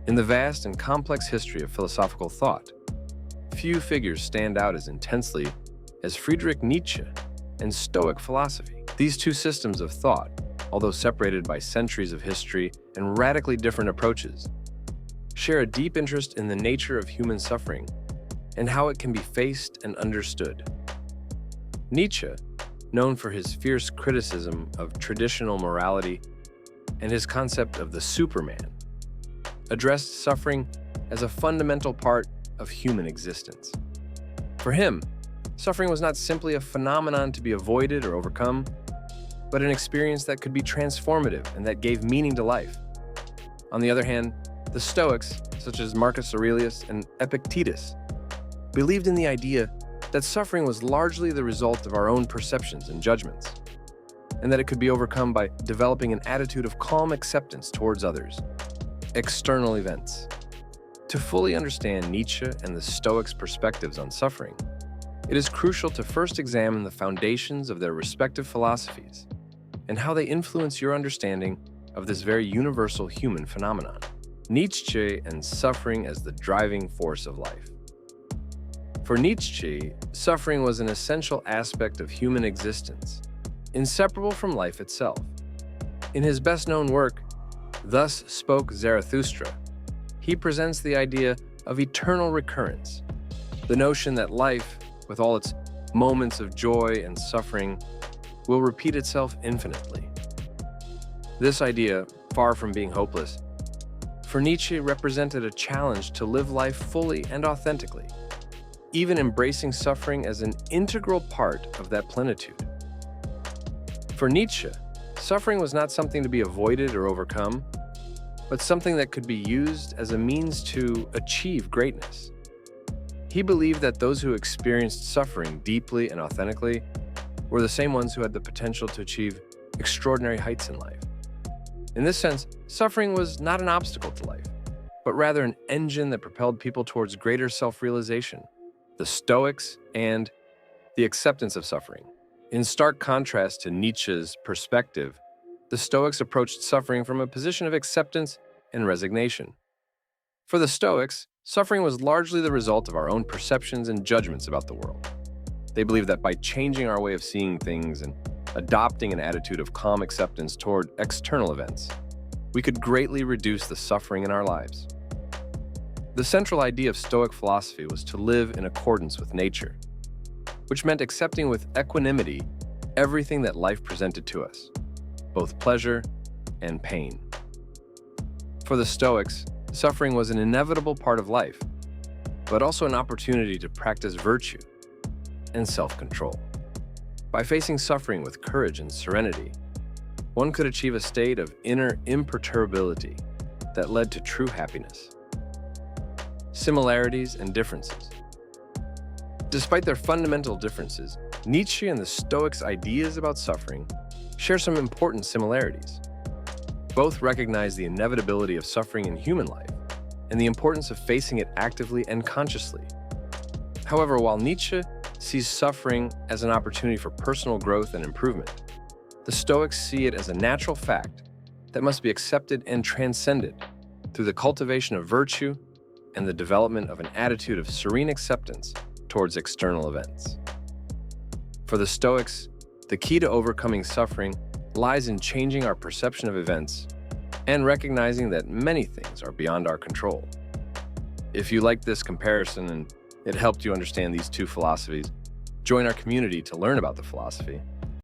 In the vast and complex history of philosophical thought, few figures stand out as intensely as Friedrich Nietzsche and Stoic philosophy. These two systems of thought, although separated by centuries of history and radically different approaches, share a deep interest in the nature of human suffering and how it can be faced and understood. Nietzsche, known for his fierce criticism of traditional morality and his concept of the Superman, addressed suffering as a fundamental part of human existence. For him, suffering was not simply a phenomenon to be avoided or overcome, but an experience that could be transformative and that gave meaning to life. On the other hand, the Stoics, such as Marcus Aurelius and Epictetus, believed in the idea that suffering was largely the result of our own perceptions and judgments, and that it could be overcome by developing an attitude of calm acceptance towards others. External events. To fully understand Nietzsche and the Stoics' perspectives on suffering, it is crucial to first examine the foundations of their respective philosophies and how they influence your understanding of this very universal human phenomenon. Nietzsche and suffering as the driving force of life. For Nietzsche, suffering was an essential aspect of human existence, inseparable from life itself. In his best-known work, Thus Spoke Zarathustra, he presents the idea of eternal recurrence, the notion that life, with all its moments of joy and suffering, will repeat itself infinitely. This idea, far from being hopeless, for Nietzsche represented a challenge to live life fully and authentically, even embracing suffering as an integral part of that plenitude. For Nietzsche, suffering was not something to be avoided or overcome, but something that could be used as a means to achieve greatness. He believed that those who experienced suffering deeply and authentically were the same ones who had the potential to achieve extraordinary heights in life. In this sense, suffering was not an obstacle to life, but rather an engine that propelled people towards greater self-realization. The Stoics and the acceptance of suffering. In stark contrast to Nietzsche's perspective, the Stoics approached suffering from a position of acceptance and resignation. For the Stoics, suffering was largely the result of our own perceptions and judgments about the world. They believed that by changing our way of seeing things and adopting an attitude of calm acceptance toward external events, we could greatly reduce the suffering in our lives. The central idea of Stoic philosophy was to live in accordance with nature, which meant accepting with equanimity everything that life presented to us, both pleasure and pain. For the Stoics, suffering was an inevitable part of life, but also an opportunity to practice virtue and self-control. By facing suffering with courage and serenity, one could achieve a state of inner imperturbability that led to true happiness. Similarities and differences. Despite their fundamental differences, Nietzsche and the Stoics' ideas about suffering share some important similarities. Both recognize the inevitability of suffering in human life and the importance of facing it actively and consciously. However, while Nietzsche sees suffering as an opportunity for personal growth and improvement, the Stoics see it as a natural fact that must be accepted and transcended through the cultivation of virtue and the development of an attitude of serene acceptance towards external events. For the Stoics, the key to overcoming suffering lies in changing our perception of events and recognizing that many things are beyond our control. If you liked this comparison and it helped you understand these two philosophies, join our community to learn about the philosophy